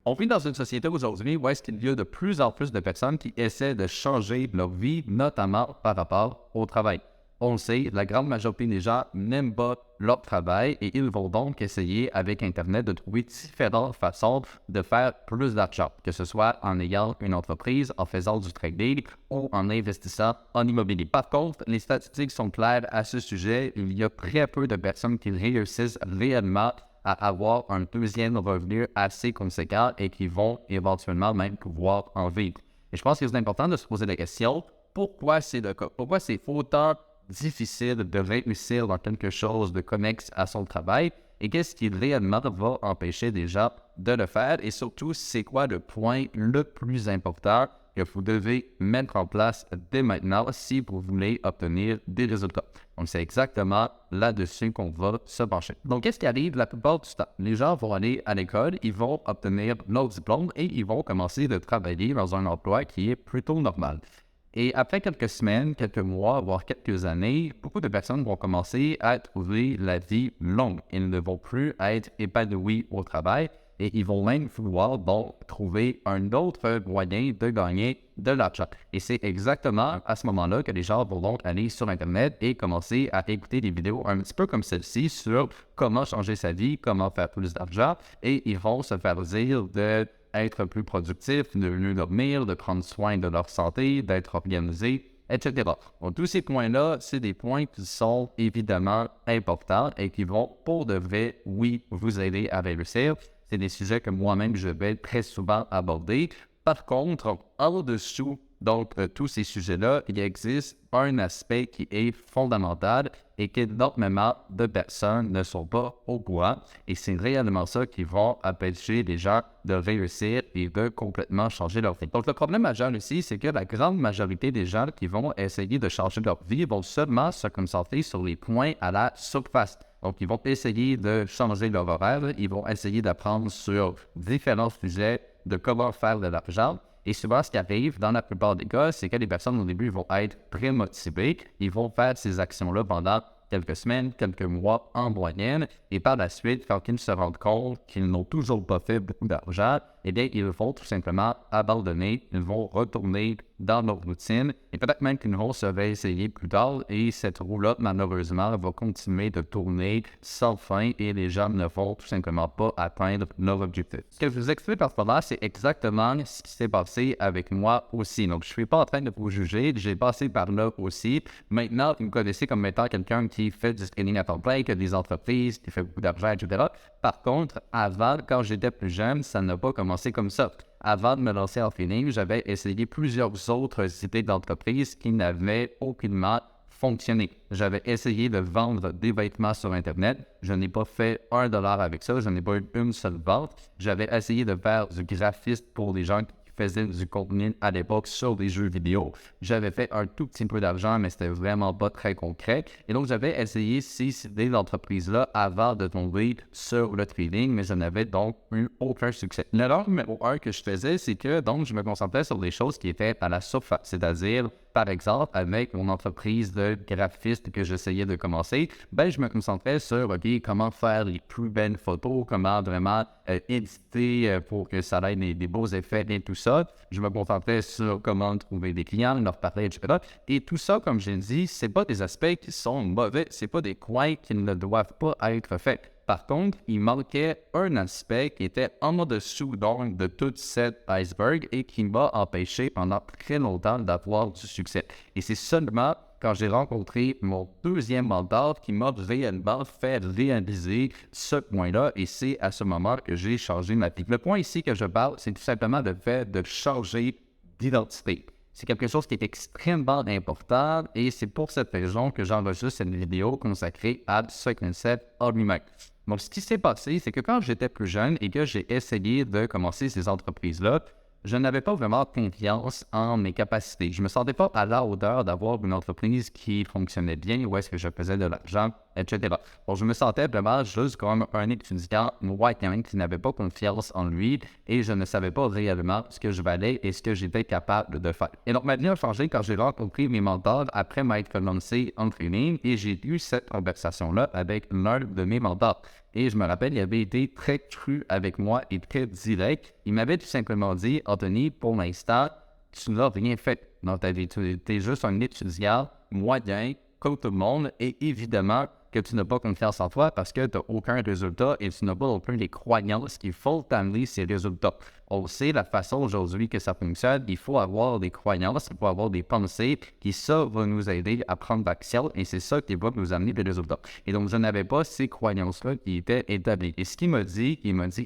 On vit dans une société aujourd'hui où est-ce qu'il y a de plus en plus de personnes qui essaient de changer leur vie, notamment par rapport au travail. On le sait, la grande majorité des gens n'aiment pas leur travail et ils vont donc essayer avec Internet de trouver différentes façons de faire plus d'argent, que ce soit en ayant une entreprise, en faisant du trading ou en investissant en immobilier. Par contre, les statistiques sont claires à ce sujet. Il y a très peu de personnes qui réussissent réellement à avoir un deuxième revenu assez conséquent et qui vont éventuellement même pouvoir en vivre. Et je pense que c'est important de se poser la question, pourquoi c'est le cas? Pourquoi c'est autant difficile de réussir dans quelque chose de connexe à son travail et qu'est-ce qui réellement va empêcher des gens de le faire et surtout, c'est quoi le point le plus important que vous devez mettre en place dès maintenant si vous voulez obtenir des résultats. Donc, c'est exactement là-dessus qu'on va se pencher. Donc, qu'est-ce qui arrive la plupart du temps? Les gens vont aller à l'école, ils vont obtenir leur diplôme et ils vont commencer de travailler dans un emploi qui est plutôt normal. Et après quelques semaines, quelques mois, voire quelques années, beaucoup de personnes vont commencer à trouver la vie longue. Ils ne vont plus être épanouis au travail et ils vont même vouloir donc trouver un autre moyen de gagner de l'argent. Et c'est exactement à ce moment-là que les gens vont donc aller sur Internet et commencer à écouter des vidéos un petit peu comme celle-ci sur comment changer sa vie, comment faire plus d'argent et ils vont se faire dire d'être plus productifs, de mieux dormir, de prendre soin de leur santé, d'être organisés, etc. Donc, tous ces points-là, c'est des points qui sont évidemment importants et qui vont, pour de vrai, oui, vous aider à réussir. C'est des sujets que moi-même, je vais très souvent aborder. Par contre, en dessous donc tous ces sujets-là, il existe un aspect qui est fondamental et qu'énormément de personnes ne sont pas au courant. Et c'est réellement ça qui va empêcher les gens de réussir et de complètement changer leur vie. Donc le problème majeur ici, c'est que la grande majorité des gens qui vont essayer de changer leur vie vont seulement se concentrer sur les points à la surface. Donc, ils vont essayer de changer leur horaire, ils vont essayer d'apprendre sur différents sujets de comment faire de l'argent. Et souvent, ce qui arrive dans la plupart des cas, c'est que les personnes au début vont être très motivées, ils vont faire ces actions-là pendant quelques semaines, quelques mois en moyenne, et par la suite, quand ils se rendent compte qu'ils n'ont toujours pas fait beaucoup d'argent, eh bien, ils vont tout simplement abandonner, ils vont retourner dans leur routine, et peut-être même qu'ils vont se réessayer plus tard, et cette roue-là, malheureusement, va continuer de tourner sans fin, et les gens ne vont tout simplement pas atteindre leur objectif. Ce que je vous explique par là, c'est exactement ce qui s'est passé avec moi aussi. Donc, je ne suis pas en train de vous juger, j'ai passé par là aussi. Maintenant, vous me connaissez comme étant quelqu'un qui fait du training à temps plein, qui a des entreprises, qui fait beaucoup d'argent, etc. Par contre, avant, quand j'étais plus jeune, ça n'a pas commencé comme ça. Avant de me lancer en training, j'avais essayé plusieurs autres idées d'entreprise qui n'avaient aucunement fonctionné. J'avais essayé de vendre des vêtements sur Internet. Je n'ai pas fait $1 avec ça. Je n'ai pas eu une seule vente. J'avais essayé de faire du graphiste pour des gens qui faisaient du contenu à l'époque sur des jeux vidéo. J'avais fait un tout petit peu d'argent, mais c'était vraiment pas très concret. Et donc, j'avais essayé ces idées d'entreprise-là avant de tomber sur le trading, mais je n'avais donc eu aucun succès. L'erreur numéro 1 que je faisais, c'est que donc je me concentrais sur des choses qui étaient à la surface, c'est-à-dire par exemple, avec mon entreprise de graphiste que j'essayais de commencer, je me concentrais sur comment faire les plus belles photos, comment vraiment éditer pour que ça ait des beaux effets et tout ça. Je me concentrais sur comment trouver des clients, leur parler, etc. Et tout ça, comme je l'ai dit, c'est pas des aspects qui sont mauvais, c'est pas des coins qui ne doivent pas être faits. Par contre, il manquait un aspect qui était en dessous donc de toute cette iceberg et qui m'a empêché pendant très longtemps d'avoir du succès. Et c'est seulement quand j'ai rencontré mon deuxième mentor qui m'a réellement fait réaliser ce point-là et c'est à ce moment que j'ai changé ma vie. Le point ici que je parle, c'est tout simplement le fait de changer d'identité. C'est quelque chose qui est extrêmement important et c'est pour cette raison que j'enregistre cette vidéo consacrée à ce concept en lui-même. Donc, ce qui s'est passé, c'est que quand j'étais plus jeune et que j'ai essayé de commencer ces entreprises-là, je n'avais pas vraiment confiance en mes capacités. Je ne me sentais pas à la hauteur d'avoir une entreprise qui fonctionnait bien, où est-ce que je faisais de l'argent etc. Donc, je me sentais vraiment juste comme un étudiant moyen qui n'avait pas confiance en lui et je ne savais pas réellement ce que je valais et ce que j'étais capable de faire. Et donc, ma vie a changé quand j'ai rencontré mes mentors après m'être lancé en training et j'ai eu cette conversation-là avec l'un de mes mentors. Et je me rappelle, il avait été très cru avec moi et très direct. Il m'avait tout simplement dit, Anthony, pour l'instant, tu n'as rien fait dans ta vie. Tu es juste un étudiant moyen, comme tout le monde, et évidemment que tu n'as pas confiance en toi parce que tu n'as aucun résultat et tu n'as pas non plus les croyances qu'il faut t'amener ces résultats. On sait la façon aujourd'hui que ça fonctionne. Il faut avoir des croyances, il faut avoir des pensées qui, ça, va nous aider à prendre l'action et c'est ça qui va nous amener des résultats. Et donc, je n'avais pas ces croyances-là qui étaient établies. Et ce qu'il m'a dit,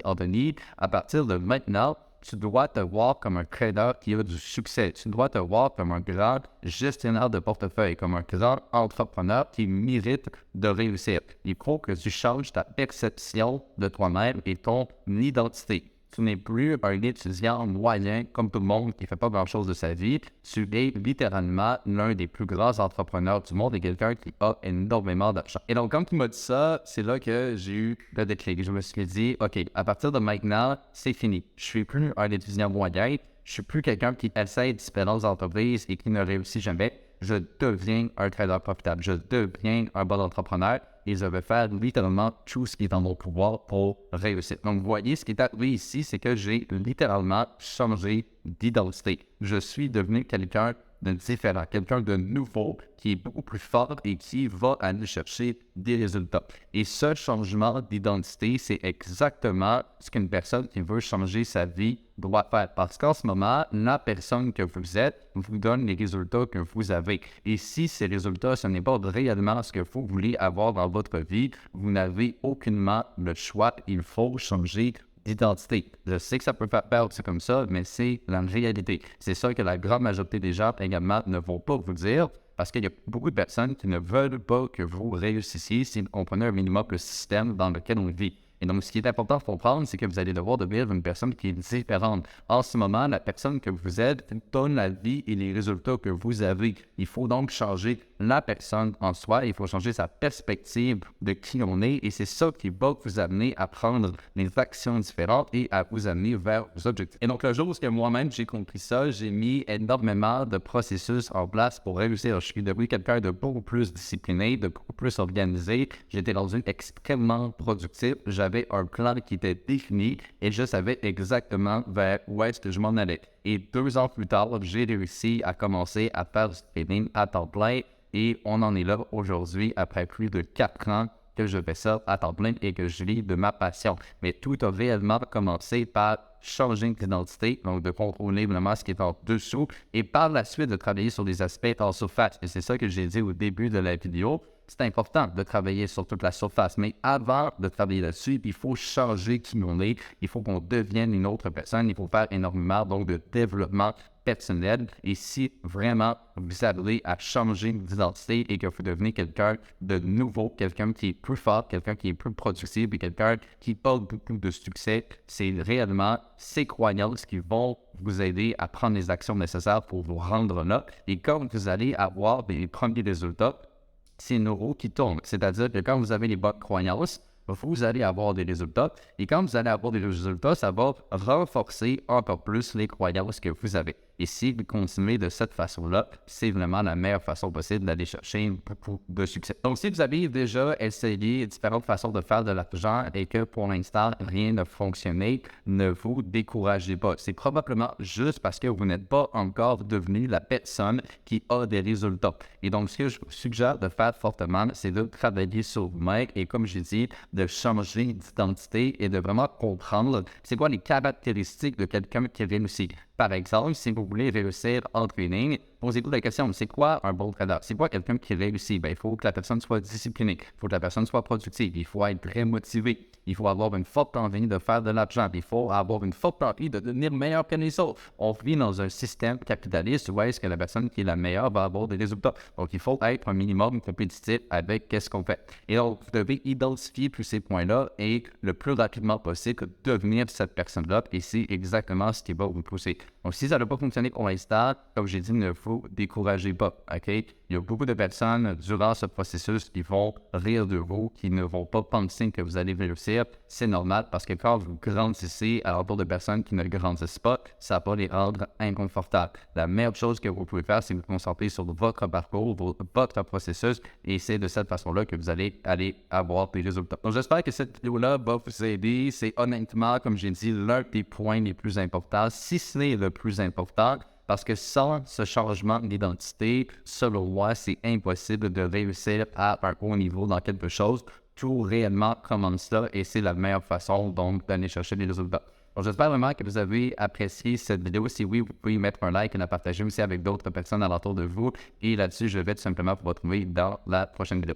Anthony, à partir de maintenant, tu dois te voir comme un trader qui a du succès. Tu dois te voir comme un grand gestionnaire de portefeuille, comme un grand entrepreneur qui mérite de réussir. Il faut que tu changes ta perception de toi-même et ton identité. Tu n'es plus un étudiant moyen comme tout le monde qui ne fait pas grand-chose de sa vie. Tu es littéralement l'un des plus grands entrepreneurs du monde et quelqu'un qui a énormément d'argent. Et donc, quand il m'a dit ça, c'est là que j'ai eu le déclic. Je me suis dit, OK, à partir de maintenant, c'est fini. Je suis plus un étudiant moyen. Je suis plus quelqu'un qui essaie différentes entreprises et qui ne réussit jamais. Je deviens un trader profitable. Je deviens un bon entrepreneur et je vais faire littéralement tout ce qui est en mon pouvoir pour réussir. Donc, vous voyez, ce qui est arrivé ici, c'est que j'ai littéralement changé d'identité. Je suis devenu quelqu'un de différent, quelqu'un de nouveau qui est beaucoup plus fort et qui va aller chercher des résultats. Et ce changement d'identité, c'est exactement ce qu'une personne qui veut changer sa vie doit faire. Parce qu'en ce moment, la personne que vous êtes vous donne les résultats que vous avez. Et si ces résultats, ce n'est pas réellement ce que vous voulez avoir dans votre vie, vous n'avez aucunement le choix. Il faut changer d'identité. Je sais que ça peut faire peur, c'est comme ça, mais c'est la réalité. C'est ça que la grande majorité des gens également ne vont pas vous dire parce qu'il y a beaucoup de personnes qui ne veulent pas que vous réussissiez si vous comprenez un minimum le système dans lequel on vit. Et donc, ce qui est important de comprendre, c'est que vous allez devoir devenir une personne qui est différente. En ce moment, la personne que vous êtes donne la vie et les résultats que vous avez. Il faut donc changer la personne en soi. Il faut changer sa perspective de qui on est. Et c'est ça qui va vous amener à prendre les actions différentes et à vous amener vers vos objectifs. Et donc, le jour où moi-même j'ai compris ça, j'ai mis énormément de processus en place pour réussir. Je suis devenu quelqu'un de beaucoup plus discipliné, de beaucoup plus organisé. J'étais rendu extrêmement productif. J'avais un plan qui était défini et je savais exactement vers où est-ce que je m'en allais. Et 2 ans plus tard, j'ai réussi à commencer à faire du trading à temps plein et on en est là aujourd'hui après plus de 4 ans que je fais ça à temps plein et que je vis de ma passion. Mais tout a réellement commencé par changer d'identité, donc de contrôler vraiment ce qui est en dessous et par la suite de travailler sur des aspects en surface. Et c'est ça que j'ai dit au début de la vidéo. C'est important de travailler sur toute la surface, mais avant de travailler là-dessus, il faut changer qui on est, il faut qu'on devienne une autre personne, il faut faire énormément donc de développement personnel. Et si vraiment vous arrivez à changer d'identité et que vous devenez quelqu'un de nouveau, quelqu'un qui est plus fort, quelqu'un qui est plus productif et quelqu'un qui porte beaucoup de succès, c'est réellement ces croyances qui vont vous aider à prendre les actions nécessaires pour vous rendre là. Et quand vous allez avoir les premiers résultats, c'est une roue qui tourne. C'est-à-dire que quand vous avez les bonnes croyances, vous allez avoir des résultats. Et quand vous allez avoir des résultats, ça va renforcer encore plus les croyances que vous avez. Et si vous continuez de cette façon-là, c'est vraiment la meilleure façon possible d'aller chercher beaucoup de succès. Donc, si vous avez déjà essayé différentes façons de faire de l'argent et que pour l'instant, rien n'a fonctionné, ne vous découragez pas. C'est probablement juste parce que vous n'êtes pas encore devenu la personne qui a des résultats. Et donc, ce que je vous suggère de faire fortement, c'est de travailler sur vous-même et, comme j'ai dit, de changer d'identité et de vraiment comprendre c'est quoi les caractéristiques de quelqu'un qui réussit. Par exemple, si vous voulez réussir en training, posez-vous la question, c'est quoi un bon trader? C'est quoi quelqu'un qui réussit? Il faut que la personne soit disciplinée, il faut que la personne soit productive, il faut être très motivé, il faut avoir une forte envie de faire de l'argent, il faut avoir une forte envie de devenir meilleur que les autres. On vit dans un système capitaliste où est-ce que la personne qui est la meilleure va avoir des résultats. Donc, il faut être un minimum compétitif avec qu'est-ce qu'on fait. Et donc, vous devez identifier tous ces points-là et le plus rapidement possible devenir cette personne-là et c'est exactement ce qui va vous pousser. Donc, si ça n'a pas fonctionné pour l'instant, comme j'ai dit, ne vous découragez pas, OK? Il Il y a beaucoup de personnes durant ce processus qui vont rire de vous, qui ne vont pas penser que vous allez réussir. C'est normal parce que quand vous grandissez à l'entour de personnes qui ne grandissent pas, ça va les rendre inconfortables. La meilleure chose que vous pouvez faire, c'est vous concentrer sur votre parcours, votre processus, et c'est de cette façon-là que vous allez aller avoir des résultats. Donc, j'espère que cette vidéo-là va vous aider. C'est honnêtement, comme j'ai dit, l'un des points les plus importants, si ce n'est le plus important, parce que sans ce changement d'identité, selon moi, c'est impossible de réussir à un haut niveau dans quelque chose. Tout réellement commence là et c'est la meilleure façon donc d'aller chercher des résultats. Donc, j'espère vraiment que vous avez apprécié cette vidéo. Si oui, vous pouvez mettre un like et la partager aussi avec d'autres personnes alentour de vous. Et là-dessus, je vais tout simplement vous retrouver dans la prochaine vidéo.